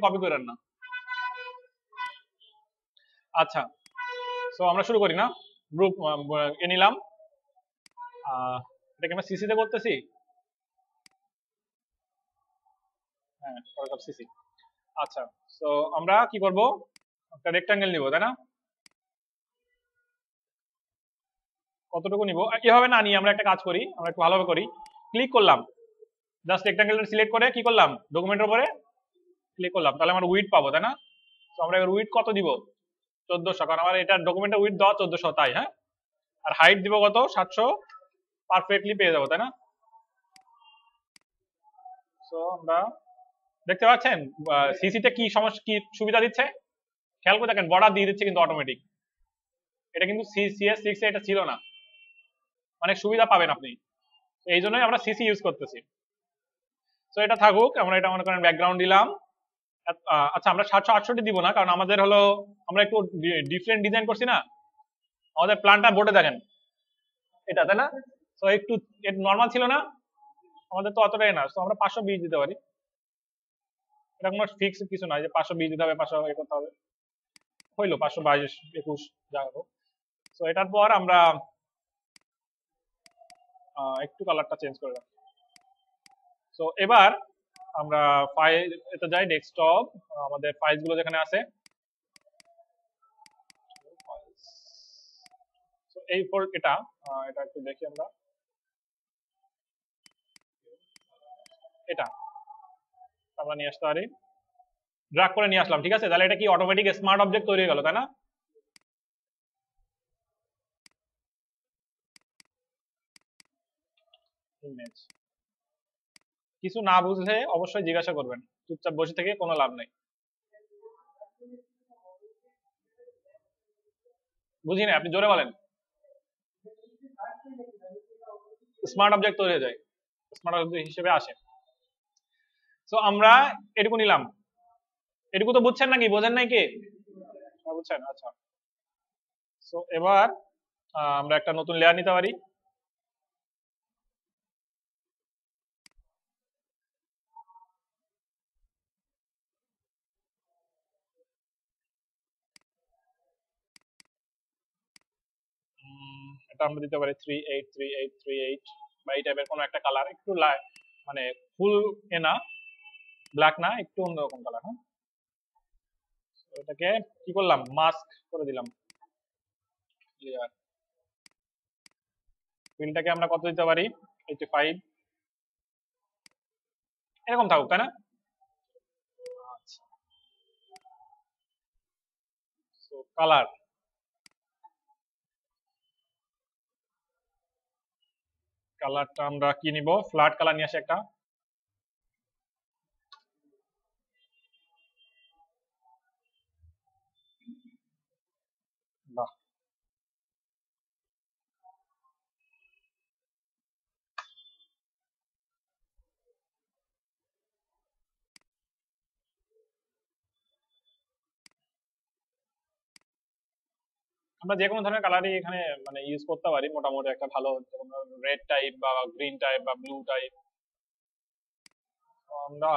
Copy করেন না। আচ্ছা, সো আমরা শুরু করি না। গ্রুপ এ নিলাম, এটাকে আমরা সিসি তে করতেছি। হ্যাঁ, ফটোশপ সিসি। আচ্ছা, সো আমরা কি করব, একটা রেক্টাঙ্গেল নিব, তাই না? কতটুকু নিব এভাবে না নিয়ে আমরা একটা কাজ করি, আমরা একটু ভালোভাবে করি। ক্লিক করলাম, জাস্ট রেক্টাঙ্গেলটা সিলেক্ট করে কি করলাম, ডকুমেন্টের উপরে ক্লিক করলাম, তাহলে আমরা উইডথ পাবো, তাই না? তো আমরা এবার উইডথ কত দিব, 1400, কারণ আমার এটা ডকুমেন্টের উইডথ দেওয়া 1400, তাই। হ্যাঁ, আর হাইট দিব কত, 700, পারফেক্টলি পেয়ে যাবো, তাই না? সো আমরা দেখতে পাচ্ছেন সিসি তে কি সমস্যা, কি সুবিধা দিচ্ছে, খেয়াল করে দেখেন, বর্ডার দিয়ে দিচ্ছে কিন্তু অটোমেটিক। এটা কিন্তু CS6 এ এটা ছিল না, অনেক সুবিধা পাবেন আপনি, এই জন্যই আমরা সিসি ইউজ করতেছি। তো এটা থাকুক, আমরা এটা মনে করেন ব্যাকগ্রাউন্ড দিলাম। আচ্ছা, আমরা 768 দিব না, কারণ আমাদের হলো আমরা একটু ডিফারেন্ট ডিজাইন করছি না, আমাদের প্ল্যানটা বোর্ডে দেখেন এটা, তাই না? তো একটু নর্মাল ছিল না, আমাদের তো অতটাই না, তো আমরা 520 দিতে পারি। এটা কোনো ফিক্স কিছু নয় যে 520 দিতে হবে, 500 করতে হবে, হইলো 522 21 যা হোক। তো এটার পর আমরা একটু কালারটা চেঞ্জ করে রাখি। তো এবার আমরা ফাইল, এটা যাই ডেস্কটপ, আমাদের ফাইল গুলো যেখানে আছে, তো এই ফোর এটা, এটা একটু দেখি আমরা, এটা আমরা নিয়ে আসতে পারি, ড্রাগ করে নিয়ে আসলাম, ঠিক আছে? তাহলে এটা কি অটোমেটিক স্মার্ট অবজেক্ট তৈরি হয়ে গেল, তাই না? ইমেজ, কিছু না বুঝলে অবশ্যই জিজ্ঞাসা করবেন, চুপচাপ বসে থেকে কোনো লাভ নাই। বুঝি না, আপনি জোরে বলেন। স্মার্ট অবজেক্ট তৈরি হয়ে যায়, স্মার্ট অবজেক্ট হিসেবে আসে। তো আমরা এটুকু নিলাম, এটুকু তো বুঝছেন নাকি, বোঝেন নাই কি? বুঝছেন, আচ্ছা। তো এবার আমরা একটা নতুন লেয়ার নিতে পারি। এটা আমরা দিতে পারি 383838, বা এই টাইপের কোনো একটা কালার, একটু মানে ফুল এ না, ব্ল্যাক না, একটু অন্যরকম কালার। হ্যাঁ, এটাকে কি করলাম, মাস্ক করে দিলাম লেয়ার। ফিলটাকে আমরা কত দিতে পারি, 85, এরকম থাকুক, তাই না? আচ্ছা, সো কালার, কালারটা আমরা কি নিব, ফ্ল্যাট কালার নিয়ে আসি একটা। বাহ, আমরা যে কোনো ধরনের কালারই এখানে মানে ইউজ করতে পারি, মোটামুটি একটা ভালো, যেমন রেড টাইপ বা গ্রিন টাইপ বা ব্লু টাইপ। আমরা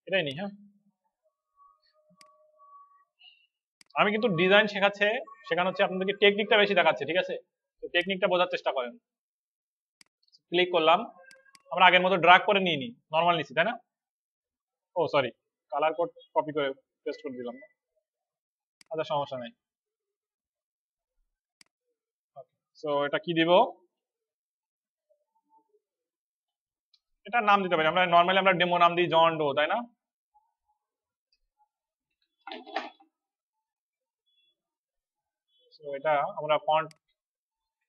এটাই নিই। হ্যাঁ, আমি কিন্তু ডিজাইন শেখাচ্ছে, শেখানো হচ্ছে আপনাদেরকে টেকনিকটা বেশি দেখাচ্ছে, ঠিক আছে? তো টেকনিকটা বোঝার চেষ্টা করেন। ক্লিক করলাম, আমরা আগের মতো ড্রাগ করে নিয়ে নিই, নর্মাল নিচ্ছি, তাই না? ও সরি, কালার কোড কপি করে পেস্ট করে দিলাম না, আচ্ছা সমস্যা নেই। সো এটা কি দিব, এটা নাম দিতে পারি আমরা, নর্মালি আমরা ডেমো নাম দিই জন ডো, তাই না? সো এটা আমরা ফন্ট,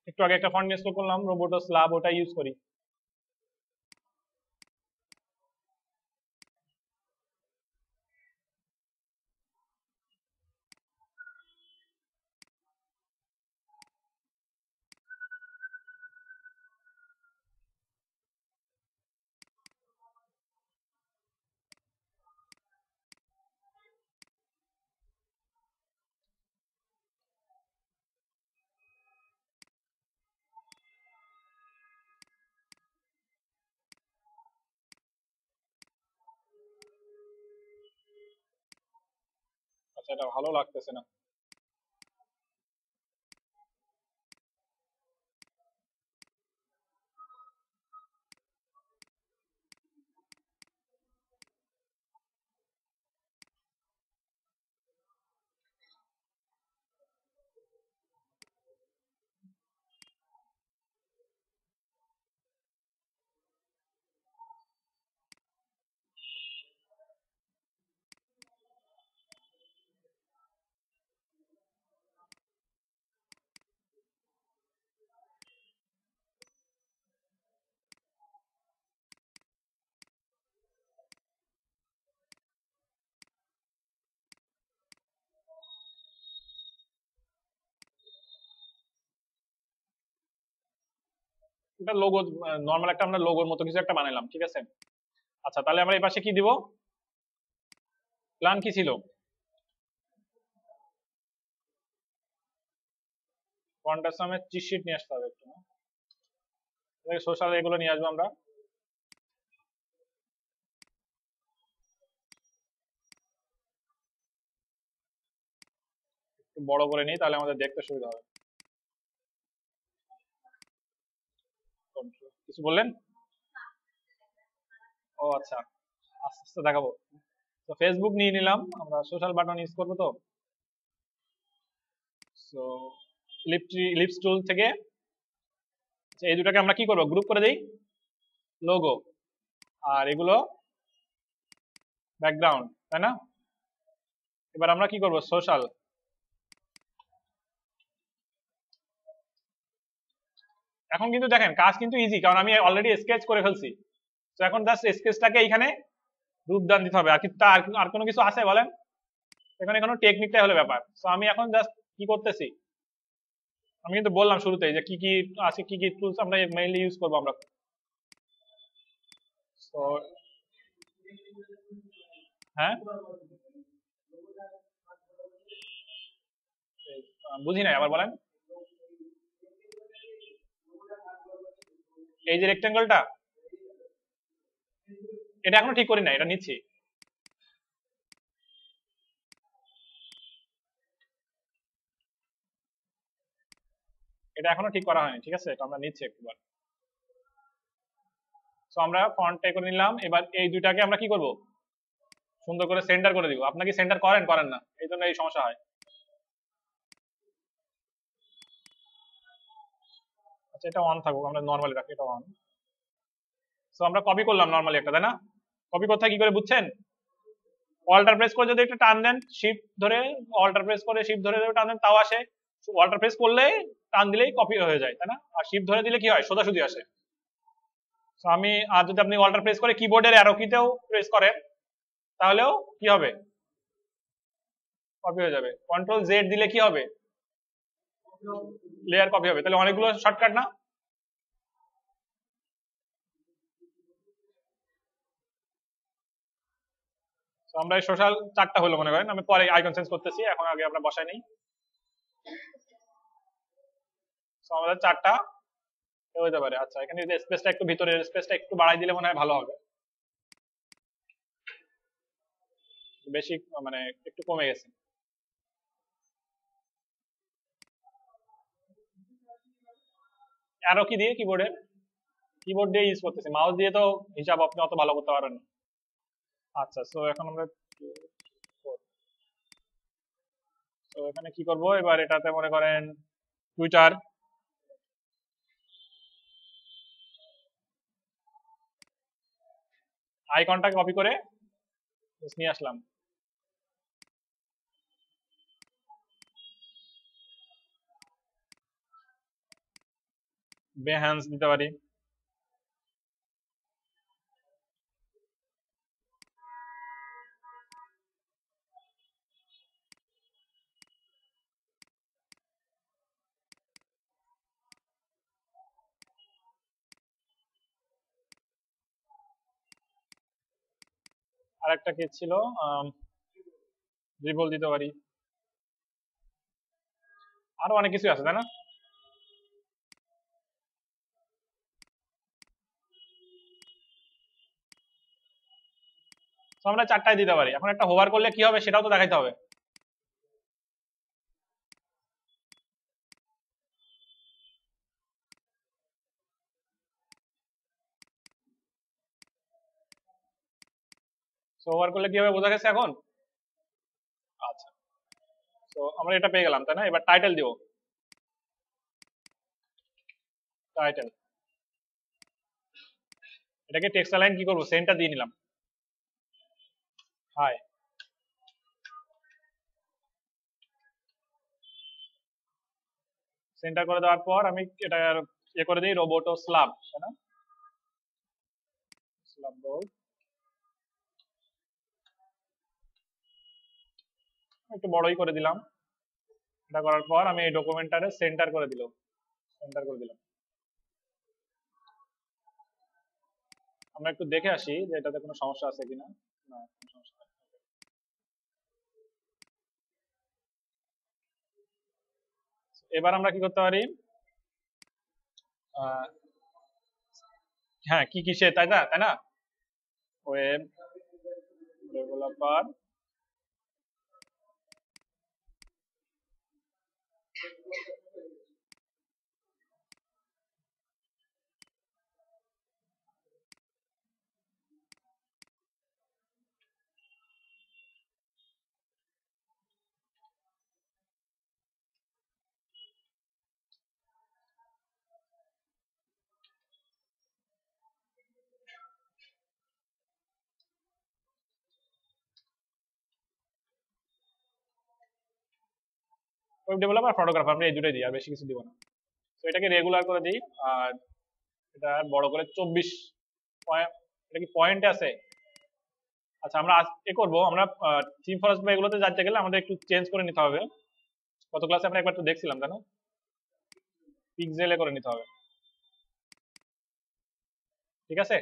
একটু আগে একটা ফন্ট ইনস্টল করলাম, রোবোটো স্ল্যাব, ওটা ইউজ করি। এটা ভালো লাগতেছে না। এটা লোগো, নর্মাল একটা আমরা লোগোর মতো কিছু একটা বানাইলাম, ঠিক আছে। আচ্ছা, তাহলে আমরা এই পাশে কি দিব? প্ল্যান কি ছিল? ফন্টের সামনে চিট শিট নিয়ে আসতে হবে একটু, সোশ্যাল এগুলো নিয়ে আসবো আমরা। একটু বড় করে নিই, তাহলে আমাদের দেখতে সুবিধা হবে। কিছু বললেন? ও আচ্ছা, আস্তে আস্তে দেখাবো। তো ফেসবুক নিয়ে নিলাম আমরা, সোশ্যাল বাটন ইউজ করবো। তো সো লিপস টুল থেকে এই দুটাকে আমরা কি করবো, গ্রুপ করে দেই, লোগো, আর এগুলো ব্যাকগ্রাউন্ড, তাই না? এবার আমরা কি করব, সোশ্যাল। এখন কিন্তু দেখেন কাজ কিন্তু ইজি, কারণ আমি অলরেডি স্কেচ করে ফেলছি। তো এখন জাস্ট স্কেচটাকে এখানে রূপদান দিতে হবে। আর কি আর কোনো কিছু আছে বলেন? এখানে কোনো টেকনিকটাই হলো ব্যাপার। তো আমি এখন জাস্ট কি করতেছি, আমি কিন্তু বললাম শুরুতেই যে কি কি আছে, কি কি টুলস আমরা মেইনলি ইউজ করবো আমরা। তো হ্যাঁ, বুঝি নাই, আবার বলেন। এই যে রেক্টেঙ্গলটা, এটা এখনো ঠিক করি না, এটা নিচ্ছি। এটা এখনো ঠিক করা হয়নি, ঠিক আছে, এটা আমরা নিচ্ছি একবার। তো আমরা ফন্টটা করে নিলাম। এবার এই দুইটাকে আমরা কি করব, সুন্দর করে সেন্টার করে দিব। আপনারা কি সেন্টার করেন করেন না? এই জন্য এই সমস্যা হয়। আচ্ছা, এটা অন থাকুক, আমরা নর্মালি রাখি, এটা অন। তো আমরা কপি করলাম নর্মালি একটা, তাই না? কপি করতে কি করে বুঝছেন? অল্টার প্রেস করে যদি একটা টান দেন, শিফট ধরে অল্টার প্রেস করে শিফট ধরে টান দেন, তাও আসে। অল্টার প্রেস করলে টান দিলেই কপি হয়ে যায়, তাই না? আর শিফট ধরে দিলে কি হয়, সোজাসুজি আসে। তো আমি, আর যদি আপনি অল্টার প্রেস করে কিবোর্ডের অ্যারো কিতেও প্রেস করেন, তাহলেও কি হবে, কপি হয়ে যাবে। কন্ট্রোল জেড দিলে কি হবে, লেয়ার কপি হবে। তাহলে অনেকগুলো শর্টকাট না? তো আমরা এই সোশ্যাল চারটা হলো মনে করেন, আমি পরে আইকন চেঞ্জ করতেছি, এখন আগে আমরা বসাই নেই। তো আমাদের চারটা হতে পারে। আচ্ছা, এখানে যদি স্পেসটা একটু, ভিতরের স্পেসটা একটু বাড়াই দিলে মনে হয় ভালো হবে। বেশি মানে একটু কমে গেছে। অ্যারো কি দিয়ে, কিবোর্ডে, কিবোর্ড দিয়ে ইউজ করতেছি, মাউস দিয়ে তো হিসাব আপনি অত ভালো করতে পারবেন না। আচ্ছা, সো এখন আমরা, তো এখানে কি করব, এবার এটাতে মনে করেন টুইটার, আইকনটাকে কপি করে নিয়ে আসলাম। বেহ্যান্স দিতে পারি। আরেকটা কি ছিল, ড্রিবল দিতে পারি। আরো অনেক কিছু আছে, তাই না? তো আমরা চারটায় দিতে পারি। এখন একটা হোভার করলে কি হবে সেটাও তো দেখাইতে হবে। সো ওভার করলে কি হবে বোঝা গেছে এখন? আচ্ছা, তো আমরা এটা পেয়ে গেলাম তাই না? এবার টাইটেল দিব। টাইটেল, এটাকে টেক্সট লাইন কি করবো, সেন্টার দিয়ে নিলাম। হাই, সেন্টার করে দেওয়ার পর আমি এটা ইয়ে করে দিই, রোবোটো স্ল্যাব, তাই না? স্ল্যাব বোর্ড একটু বড়ই করে দিলাম। এটা করার পর আমি এই ডকুমেন্টারে সেন্টার করে দিলাম, সেন্টার করে দিলাম। আমরা একটু দেখে আসি যে এটাতে কোনো সমস্যা আছে কিনা। না, কোনো সমস্যা নেই। এবার আমরা কি করতে পারি, আহ, হ্যাঁ কি কিসে, তাই না, তাই না? Web developer, web developer, photographer, আমরা এই দুটোই দিই, আর বেশি কিছু দিব না। তো এটাকে রেগুলার করে দিই। আর এটা বড় করে 24 পয়েন্ট, এটা কি পয়েন্টে আছে? আচ্ছা, আমরা এ করবো, আমরা থিম ফরেস্ট বা এগুলোতে যাইতে গেলে আমাদের একটু চেঞ্জ করে নিতে হবে। গত ক্লাসে আমরা একবার তো দেখছিলাম তাই না, পিক্সেলে করে নিতে হবে। ঠিক আছে,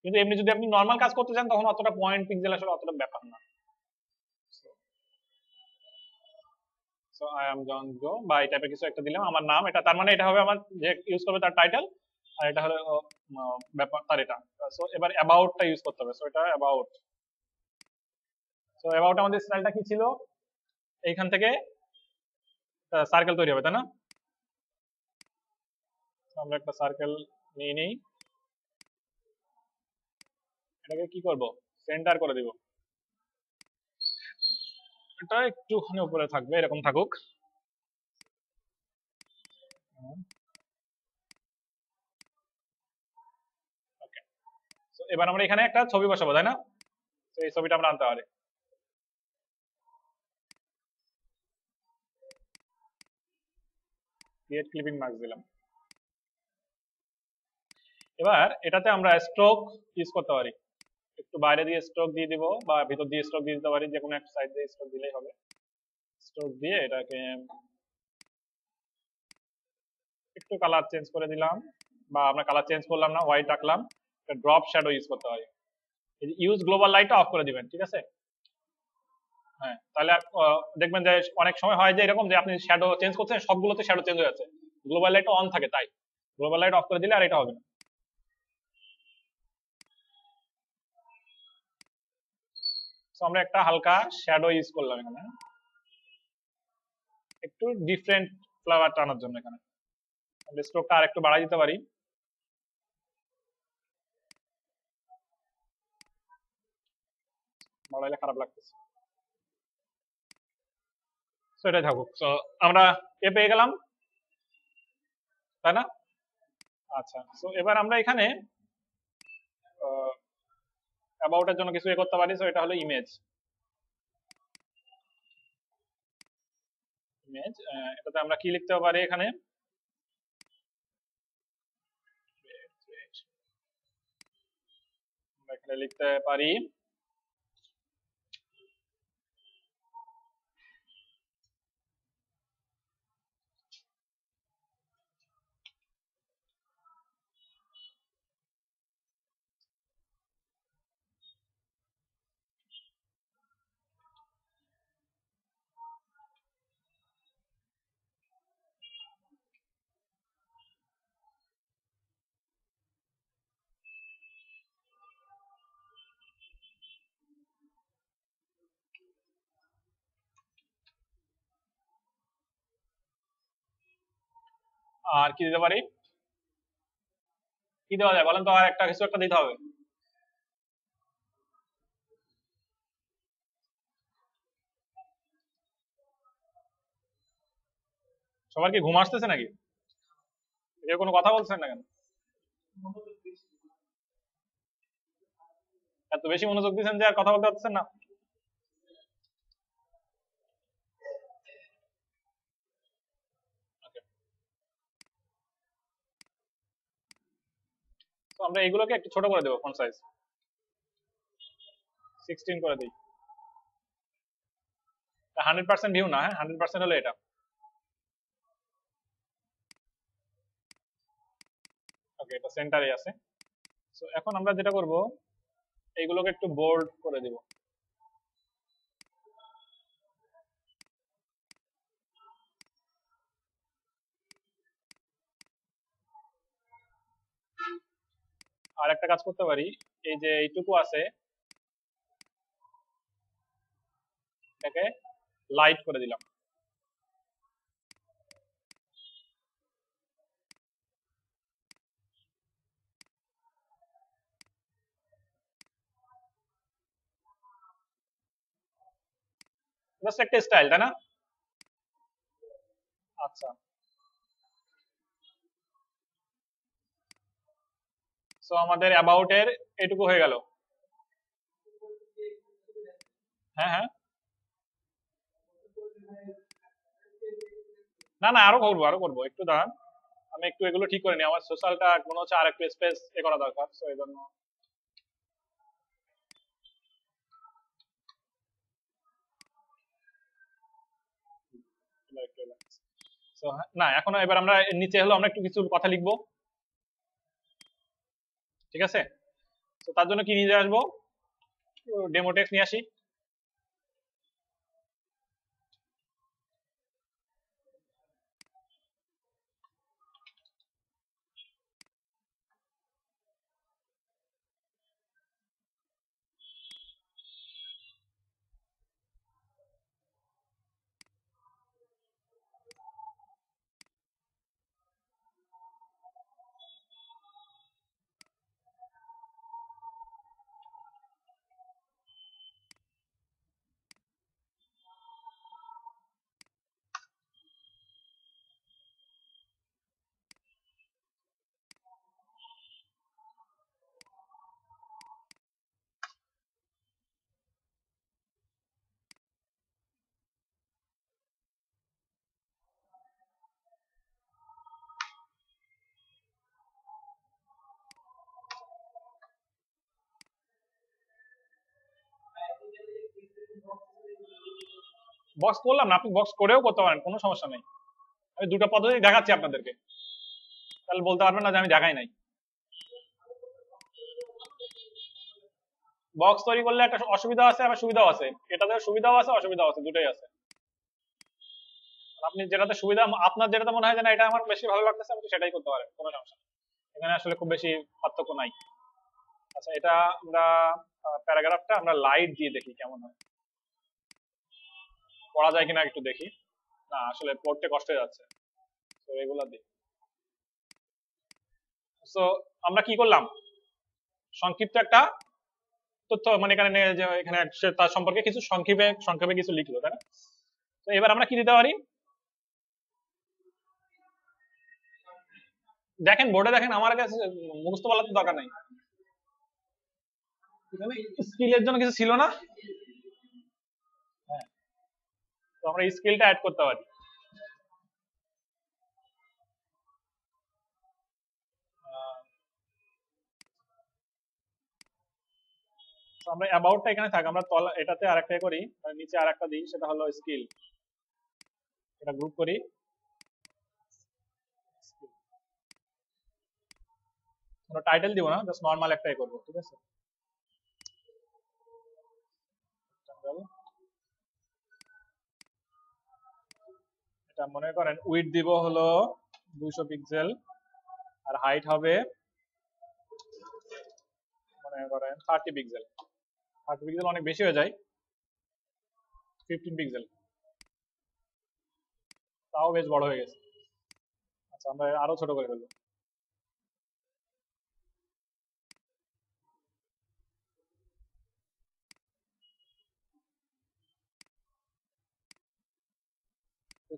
কিন্তু এমনি যদি আপনি নর্মাল কাজ করতে চান তখন অতটা পয়েন্ট পিক্সেল আসলে অতটা ব্যাপার না। সো আই এম জন গো বা এই টাইপের কিছু একটা দিলাম আমার নাম, এটা তার মানে এটা হবে আমার যে ইউজ করবে তার টাইটেল, আর এটা হলো ব্যাপার তার এটা। সো এবার অ্যাবাউটটা ইউজ করতে হবে। সো এটা অ্যাবাউট। সো অ্যাবাউট আমাদের স্টাইলটা কি ছিল, এইখান থেকে সার্কেল তৈরি হবে তাই না? So আমরা একটা সার্কেল নিয়ে নিই, এটাকে কি করব, সেন্টার করে দিব। এটা একটুখানি উপরে থাকবে, এরকম থাকুক। ওকে, তো এবার আমরা এখানে একটা ছবি বসাবো তাই না? তো এই ছবিটা আমরা আনতে পারি। ক্রিয়েট ক্লিপিং মার্কস দিলাম। এবার এটাতে আমরা স্ট্রোক ইউজ করতে পারি, একটু বাইরে দিয়ে স্ট্রোক দিয়ে দিব বা ভিতর দিয়ে স্ট্রোক দিয়ে দিতে পারি, যে কোনো একটা সাইড দিয়ে স্ট্রোক দিলেই হবে। স্ট্রোক দিয়ে এটাকে একটু কালার চেঞ্জ করে দিলাম, বা আমরা কালার চেঞ্জ করলাম না, হোয়াইট রাখলাম। ড্রপ শ্যাডো ইউজ করতে পারি, ইউজ গ্লোবাল লাইটটা অফ করে দিবেন, ঠিক আছে? হ্যাঁ, তাহলে দেখবেন যে অনেক সময় হয় যে এরকম যে আপনি শ্যাডো চেঞ্জ করছেন, সবগুলোতে শ্যাডো চেঞ্জ হয়ে যাচ্ছে, গ্লোবাল লাইট অন থাকে, তাই গ্লোবাল লাইট অফ করে দিলে আর এটা হবে না। তো আমরা একটা হালকা শ্যাডো ইউজ করলাম এখানে, একটু ডিফারেন্ট ফ্লাওয়ার টানার জন্য। এখানে আমরা স্ট্রোকটা আর একটু বাড়াই দিতে পারি, বাড়াইলে খারাপ লাগতেছে। তো এটাই থাকুক। তো আমরা এ পেয়ে গেলাম তাই না? আচ্ছা, তো এবার আমরা এখানে অ্যাবাউট এর জন্য কিছু এ করতে পারি। তো এটা হলো ইমেজ, ইমেজ এটাতে আমরা কি লিখতে পারি এখানে, আমরা এখানে লিখতে পারি আর কি দিতে পারি, কি দেওয়া যায় বলেন তো, আর একটা কিছু একটা দিতে হবে। সবার কি ঘুম আসতেছে নাকি, কেউ কোনো কথা বলছেন না কেন, এত বেশি মনোযোগ দিচ্ছেন যে আর কথা বলতে পারছেন না। তো আমরা এগুলোকে একটু ছোট করে দেবো, ফন্ট সাইজ 16 করে দিই। 100% ভিউ না, হ্যাঁ 100% হলো এটা। ওকে, এটা সেন্টারে আছে। তো এখন আমরা যেটা করব, এইগুলোকে একটু বোল্ড করে দিব। আর একটা কাজ করতে পারি, এই যে এইটুকু আছে এটাকে লাইট করে দিলাম। জাস্ট একটা স্টাইল, তাই না? আচ্ছা, সো আমাদের অ্যাবাউট এর এটুকু হয়ে গেল। হ্যাঁ হ্যাঁ, না না, আরো করবো আরো করবো, একটু দাঁড়ান, আমি একটু এগুলো ঠিক করে নিই, আমার সোশ্যালটা মনে হচ্ছে আর একটু স্পেস করা দরকার, সো এই জন্য। So, না এখনো, এবার আমরা নিচে হলো আমরা একটু কিছু কথা লিখবো, ঠিক আছে? তো তার জন্য কি নিয়ে আসবো, ডেমো টেক্সট নিয়ে আসি। বক্স করলাম না, আপনি বক্স করেও করতে পারেন, কোনো সমস্যা নেই। আমি দুটো পদ্ধতি দেখাচ্ছি আপনাদেরকে, তাহলে বলতে পারবেন না যে আমি দেখাই নাই। বক্স তৈরি করলে একটা অসুবিধা আছে, আবার সুবিধাও আছে, এটাতে সুবিধাও আছে অসুবিধাও আছে, দুটোই আছে। আপনি যেটাতে সুবিধা, আপনার যেটাতে মনে হয় যে না এটা আমার বেশি ভালো লাগতেছে, আপনি সেটাই করতে পারেন, কোনো সমস্যা নেই, এখানে আসলে খুব বেশি পার্থক্য নাই। আচ্ছা, এটা আমরা প্যারাগ্রাফটা আমরা লাইট দিয়ে দেখি কেমন হয়, পড়া যায় কিনা একটু দেখি। না আসলে পড়তে কষ্ট হয়ে যাচ্ছে, তো এগুলা দিই। তো আমরা কি করলাম, সংক্ষিপ্ত একটা তথ্য, মানে এখানে যে এখানে সে তার সম্পর্কে কিছু সংক্ষেপে সংক্ষেপে কিছু লিখলো, তাই না? তো এবার আমরা কি দিতে পারি, দেখেন বোর্ডে দেখেন, আমার কাছে মুখস্থ বলার তো দরকার নাই, এখানে স্কিলের জন্য কিছু ছিল না। হ্যাঁ, তো আমরা স্কিলটা অ্যাড করতে পারি। তো আমরা অ্যাবাউটটা এখানে থাক, আমরা তলা এটাতে আরেকটা করি, মানে নিচে আরেকটা দিই, সেটা হলো স্কিল, এটা গ্রুপ করি। আমরা টাইটেল দিব না, জাস্ট নরমাল একটাই করব, ঠিক আছে? এটা মনে করেন উইডথ দিব হলো 200 পিক্সেল, আর হাইট হবে মনে করেন 30 পিক্সেল। 30 পিক্সেল অনেক বেশি হয়ে যায়, 15 পিক্সেল, তাও বেশ বড় হয়ে গেছে। আচ্ছা আমরা আরো ছোট করে ফেলবো।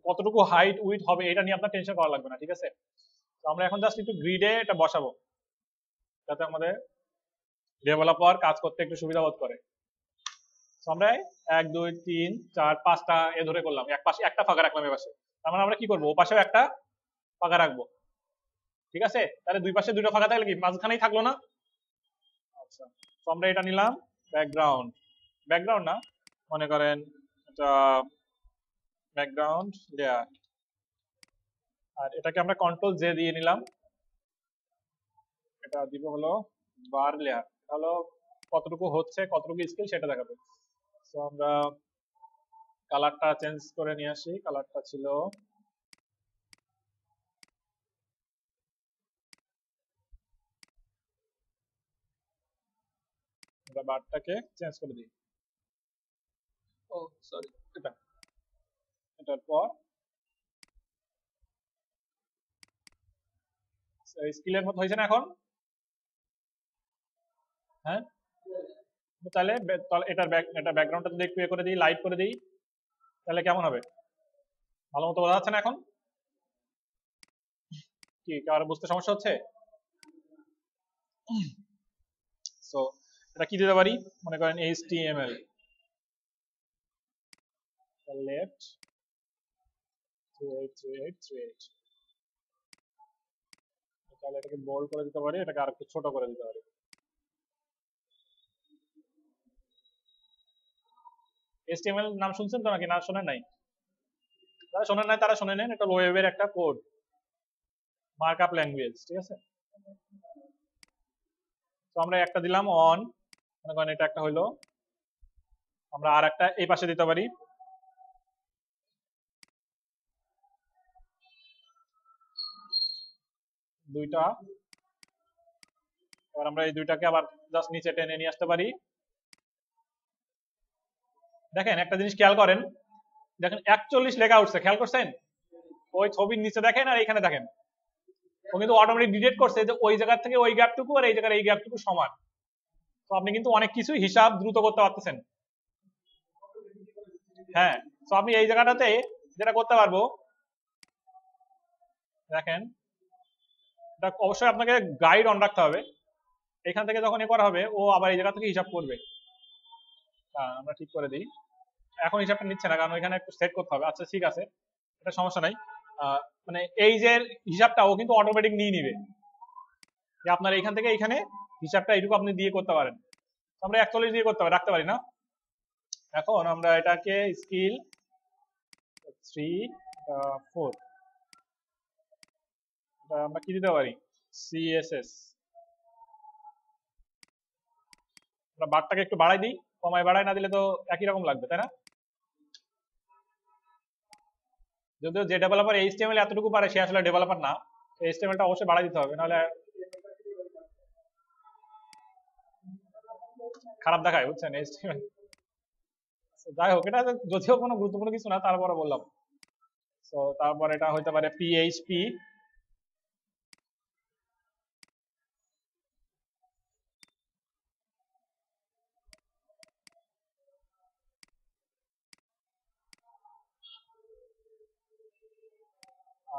কতটুকু হাইট উইথ হবে এটা নিয়ে আপনার টেনশন করা লাগবে না, ঠিক আছে। তো আমরা এখন জাস্ট একটু গ্রিডে এটা বসাবো যাতে আমাদের ডেভেলপার কাজ করতে একটু সুবিধা বোধ করে। তো আমরা 1 2 3 4 5টা এ ধরে করলাম, এক পাশে একটা ফাঁকা রাখলাম, এ পাশে তার মানে আমরা কি করবো, ও পাশেও একটা ফাঁকা রাখবো, ঠিক আছে। তাহলে দুই পাশে দুটো ফাঁকা থাকলে কি মাঝখানেই থাকলো না। আচ্ছা, তো আমরা এটা নিলাম ব্যাকগ্রাউন্ড, ব্যাকগ্রাউন্ড না, মনে করেন এটা ব্যাকগ্রাউন্ড লেয়ার, আর এটাকে আমরা কন্ট্রোল জে দিয়ে নিলাম, এটা দিব হলো বার লেয়ার, হলো কতটুকু হচ্ছে কতটুকু স্কেল সেটা দেখাবে। তো আমরা কালারটা চেঞ্জ করে নিয়ে আসি, কালারটা ছিল আমরা বারটাকে চেঞ্জ করে দিই, ও সরি, এটা এটার পর স্কেলের মতো হয়েছে না এখন, হ্যাঁ। তাহলে এটা ব্যাকগ্রাউন্ডটা যদি একটু করে দিই, লাইট করে দিই, তাহলে কেমন হবে, ভালো মতো বোঝা যাচ্ছে না এখন? কি কারো বুঝতে সমস্যা হচ্ছে? সো এটা কি দিতে পারি, মনে করেন HTML লেফট 383838, তাহলে এটাকে বোল্ড করে দিতে পারি, এটাকে আরেকটু ছোট করে দিতে পারি। HTML নাম শুনছেন তো নাকি না শোনেন নাই? যারা শোনেন নাই তারা শুনে নেন, এটা ওয়েবের একটা কোড মার্কআপ ল্যাঙ্গুয়েজ, ঠিক আছে। তো আমরা একটা দিলাম অন, মনে করেন এটা একটা হইলো, আমরা আর একটা এই পাশে দিতে পারি, দুইটা। এবার আমরা এই দুইটাকে আবার জাস্ট নিচে টেনে নিয়ে আসতে পারি। দেখেন একটা জিনিস খেয়াল করেন, দেখেন 41 লেখা উঠছে, খেয়াল করছেন? ওই ছবির নিচে দেখেন আর এখানে দেখেন, ও কিন্তু অটোমেটিক ডিটেক্ট করছে যে ওই জায়গা থেকে ওই গ্যাপটুকু আর এই জায়গার এই গ্যাপটুকু সমান। তো আপনি কিন্তু অনেক কিছু হিসাব দ্রুত করতে পারতেছেন। হ্যাঁ, তো আপনি এই জায়গাটাতে যেটা করতে পারবো, দেখেন এটা অবশ্যই আপনাকে গাইড অন রাখতে হবে, এখান থেকে যখন এ করা হবে ও আবার এই জায়গা থেকে হিসাব করবে। আমরা ঠিক করে দিই, এখন হিসাবটা নিচ্ছে না কারণ এখানে একটু সেট করতে হবে। আচ্ছা ঠিক আছে, এটা সমস্যা নাই। মানে এই যে হিসাবটা ও কিন্তু অটোমেটিক নিয়ে নিবে, যে আপনার এখান থেকে এখানে হিসাবটা এইটুকু আপনি দিয়ে করতে পারেন। আমরা 41 দিয়ে করতে পারি, রাখতে পারি না। এখন আমরা এটাকে স্কিল 3 4, আমরা কি দিতে পারি, CSS, আমরা বারটাকে একটু বাড়াই দিই, কমায় বাড়াই না দিলে তো একই রকম লাগবে, তাই না? যদিও যে ডেভেলপার HTML এতটুকু পারে সে আসলে ডেভেলপার না, HTML-টা অবশ্যই বাড়াই দিতে হবে, নাহলে খারাপ দেখায়, বুঝছেন HTML। যাই হোক, এটা যদিও কোনো গুরুত্বপূর্ণ কিছু না, তারপরে বললাম। তো তারপর এটা হইতে পারে PHP,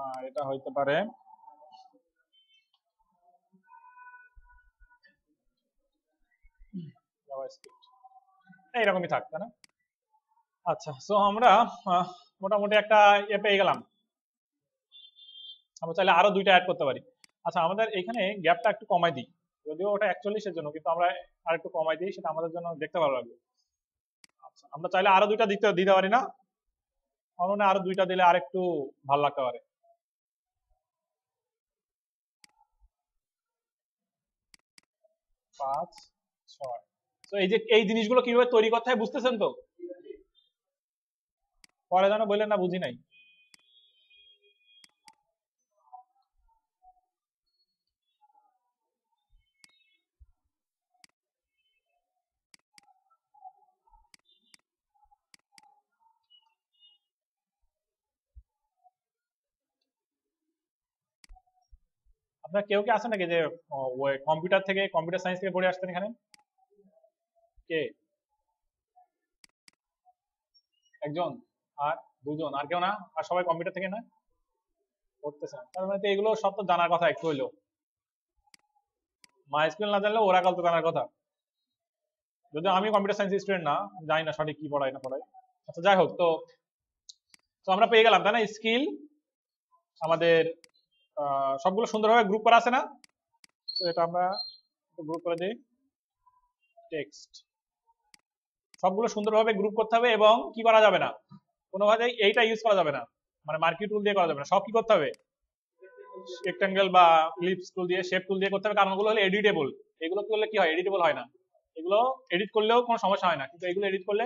আর এটা হইতে পারে JavaScript, এইরকমই থাক, তাই না? আচ্ছা, সো আমরা মোটামুটি একটা পেয়ে গেলাম। আমরা চাইলে আরো দুইটা অ্যাড করতে পারি। আচ্ছা, আমাদের এখানে গ্যাপটা একটু কমাই দিই, যদিও ওটা 41-এর জন্য, কিন্তু আমরা আর একটু কমাই দিই, সেটা আমাদের জন্য দেখতে ভালো লাগবে। আচ্ছা, আমরা চাইলে আরো দুইটা দিতে পারি না, অননে আরো দুইটা দিলে আর একটু ভালো লাগতে পারে। 5 6, তো এই যে এই জিনিসগুলো কিভাবে তৈরি করতে হয় বুঝতেছেন তো? পরে যেন বললেন না বুঝি নাই। আপনার কেউ কি আছেন নাকি যে কম্পিউটার থেকে, কম্পিউটার সায়েন্স থেকে পড়ে আসতেন এখানে? কে? একজন? আর দুজন? আর কেউ না? আর সবাই কম্পিউটার থেকে না পড়তেছেন? তার মানে তো এগুলো সব তো জানার কথা একটু হইলো। মাইস্কুল না জানলে ওরাকাল তো জানার কথা। যদি আমি কম্পিউটার সায়েন্স স্টুডেন্ট না, জানি না সঠিক কি পড়ায় না পড়ায়। আচ্ছা যাই হোক, তো তো আমরা পেয়ে গেলাম তাই না স্কিল। আমাদের সবগুলো সুন্দরভাবে গ্রুপ করা আছে না? তো এটা আমরা গ্রুপ করে দিই। টেক্সট সবগুলো সুন্দরভাবে গ্রুপ করতে হবে, এবং কি করা যাবে না, কোনোভাবেই এইটা ইউজ করা যাবে না, মানে মার্কি টুল দিয়ে করা যাবে না। সব কি করতে হবে, রেক্টাঙ্গেল বা লিপস টুল দিয়ে, শেপ টুল দিয়ে করতে হবে, কারণ ওগুলো হলো এডিটেবল। এগুলো করলে কি হয়, এডিটেবল হয় না। এগুলো এডিট করলেও কোনো সমস্যা হয় না, কিন্তু এগুলো এডিট করলে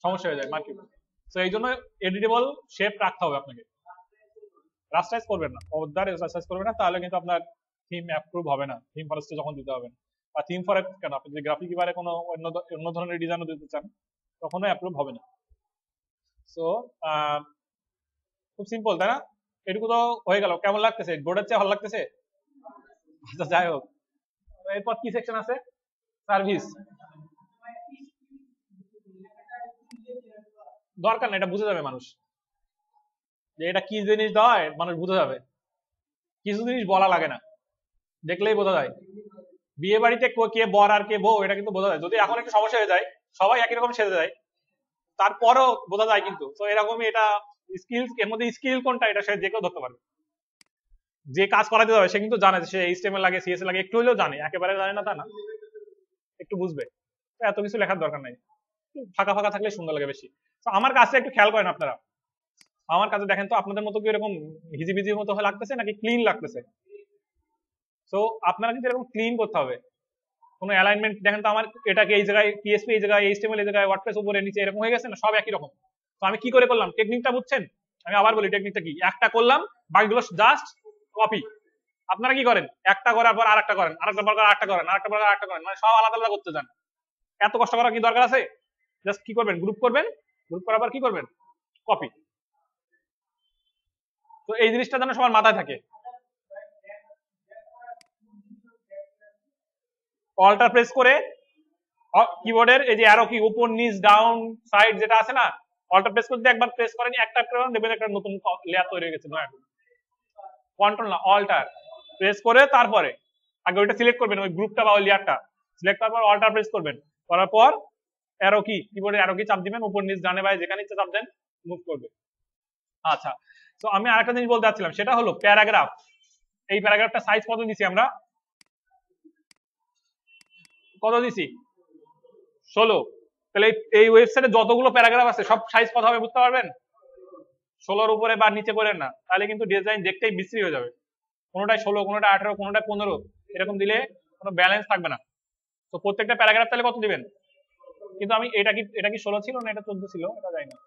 সমস্যা হয়ে যায় মার্কি। তো এই জন্য এডিটেবল শেপ রাখতে হবে আপনাকে। রাস্টারাইজ করবেন না, অবদার রাস্টারাইজ করবেন না, তাহলে কিন্তু আপনার থিম অ্যাপ্রুভ হবে না, থিম ফরেস্টে যখন দিতে হবে না। বা থিম ফরেস্ট কেন, আপনি যদি গ্রাফিক এবারে কোনো অন্য ধরনের ডিজাইনও দিতে চান, তখনও অ্যাপ্রুভ হবে না। সো খুব সিম্পল তাই না? এটুকু তো হয়ে গেল। কেমন লাগতেছে, বোর্ডের চেয়ে ভালো লাগতেছে? আচ্ছা যাই হোক, এরপর কি সেকশন আছে? সার্ভিস। দরকার না, এটা বুঝে যাবে মানুষ যে এটা কি জিনিস দেওয়া হয়, মানুষ বুঝে যাবে। কিছু জিনিস বলা লাগে না, দেখলেই বোঝা যায়। বিয়ে বাড়িতে কে বর আর কে বউ, এটা কিন্তু বোঝা যায়। যদি এখন একটু সমস্যা হয়ে যায়, সবাই একই রকম সেজে যায়, তারপরও বোঝা যায় কিন্তু। তো এরকমই এটা স্কিল, এর মধ্যে স্কিল কোনটা এটা সে যে কেউ ধরতে পারবে। যে কাজ করাতে যাবে সে কিন্তু জানে যে সে এইচটিএমএল লাগে, সিএসএস লাগে, একটু হলেও জানে, একেবারে জানে না তা না, একটু বুঝবে। তো এত কিছু লেখার দরকার নাই, ফাঁকা ফাঁকা থাকলে সুন্দর লাগে বেশি। তো আমার কাজটা একটু খেয়াল করেন আপনারা, আমার কাছে দেখেন তো আপনাদের মতো কি এরকম হিজিবিজির মতো লাগতেছে নাকি ক্লিন লাগতেছে? তো আপনারা কিন্তু এরকম ক্লিন করতে হবে। কোনো অ্যালাইনমেন্ট দেখেন তো, আমার এটাকে এই জায়গায় পিএসপি, এই জায়গায় এইচটিএমএল, এই জায়গায় ওয়ার্ডপ্রেস উপরে নিচে এরকম হয়ে গেছে না, সব একই রকম। তো আমি কি করে করলাম, টেকনিকটা বুঝছেন? আমি আবার বলি টেকনিকটা কি। একটা করলাম, বাকিগুলো জাস্ট কপি। আপনারা কি করেন, একটা করার পর আরেকটা করেন, আরেকটা পর আরেকটা করেন, আরেকটা পর আরেকটা করেন, মানে সব আলাদা আলাদা করতে যান। এত কষ্ট করার কি দরকার আছে? জাস্ট কি করবেন, গ্রুপ করবেন, গ্রুপ করার পর কি করবেন, কপি। তো এই জিনিসটা যেন সবার মাথায় থাকে। অল্টার প্রেস করে কিবোর্ডের এই যে অ্যারো কি, উপর নিচ ডাউন সাইড যেটা আছে না, অল্টার প্রেস করতে একবার প্রেস করেন, একটা করে দেখবেন একটা নতুন লেয়ার তৈরি হয়ে গেছে। কন্ট্রোল না, অল্টার প্রেস করে তারপরে আগে ওইটা সিলেক্ট করবেন, ওই গ্রুপটা বা ওই লেয়ারটা সিলেক্ট করার পর অল্টার প্রেস করবেন, করার পর অ্যারো কি, কিবোর্ডে অ্যারো কি চাপ দিবেন, উপর নিচ ডানে বাই যেখানে ইচ্ছা চাপ দেন, মুভ করবে। আচ্ছা, তো আমি আরেকটা জিনিস বলতে চাচ্ছিলাম, সেটা হলো প্যারাগ্রাফ। এই প্যারাগ্রাফটা সাইজ কত দিছি আমরা, কত দিছি, 16। তাহলে এই ওয়েবসাইটে যতগুলো প্যারাগ্রাফ আছে সব সাইজ কত হবে বুঝতে পারবেন? 16-র উপরে বা নিচে করেন না, তাহলে কিন্তু ডিজাইন দেখতেই বিশ্রী হয়ে যাবে। কোনোটাই 16, কোনোটা 18, কোনোটা 15, এরকম দিলে কোনো ব্যালেন্স থাকবে না। তো প্রত্যেকটা প্যারাগ্রাফ তাহলে কত দিবেন? কিন্তু আমি এটা কি 16 ছিল না এটা 14 ছিল, এটা জানি না।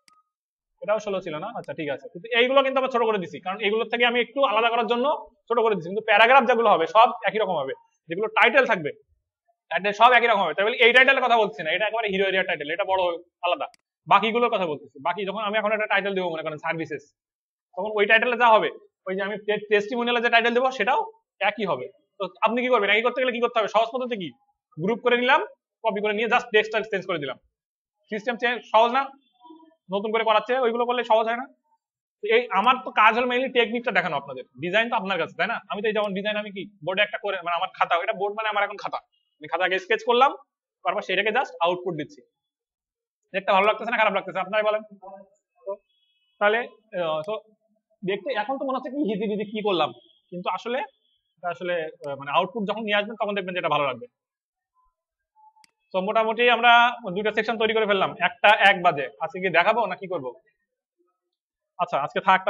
এটাও 16 ছিল না, আচ্ছা ঠিক আছে। কিন্তু এইগুলো কিন্তু আমরা ছোট করে দিছি, কারণ এগুলোর থেকে আমি একটু আলাদা করার জন্য ছোট করে দিচ্ছি। কিন্তু প্যারাগ্রাফ যেগুলো হবে সব একই রকম হবে, যেগুলো টাইটেল থাকবে টাইটেল সব একই রকম হবে। তাই বলে এই টাইটেলের কথা বলছি না, এটা একেবারে হিরো এরিয়ার টাইটেল, এটা বড় আলাদা। বাকিগুলোর কথা বলতেছি, বাকি যখন আমি এখন একটা টাইটেল দেবো মনে করেন সার্ভিসেস, তখন ওই টাইটেলে যা হবে, ওই যে আমি টেস্টিমোনিয়ালে যে টাইটেল দেবো সেটাও একই হবে। তো আপনি কি করবেন, একই করতে গেলে কি করতে হবে, সহজ পদ্ধতি কি, গ্রুপ করে নিলাম, কপি করে নিয়ে জাস্ট টেক্সটটা চেঞ্জ করে দিলাম। সিস্টেম চেঞ্জ সহজ না? নতুন করে করাচ্ছে, ওইগুলো করলে সহজ হয় না? এই আমার তো কাজ হলো মেইনলি টেকনিকটা দেখানো আপনাদের, ডিজাইন তো আপনার কাছে তাই না? আমি তো যেমন ডিজাইন আমি কি বোর্ডে একটা করে, মানে আমার খাতা, এটা বোর্ড মানে আমার এখন খাতা, আমি খাতাকে স্কেচ করলাম, তারপর সেটাকে জাস্ট আউটপুট দিচ্ছি। দেখতে ভালো লাগতেছে না খারাপ লাগতেছে আপনারাই বলেন তো? তাহলে তো দেখতে এখন তো মনে হচ্ছে কি হিজি বিজি কি করলাম, কিন্তু আসলে আসলে মানে আউটপুট যখন নিয়ে আসবেন তখন দেখবেন যেটা ভালো লাগবে। তো মোটামুটি আমরা দুইটা সেকশন তৈরি করে ফেললাম, একটা 1 বাজে। আজকে কি দেখাবো না কি করবো? আচ্ছা আজকে থাক।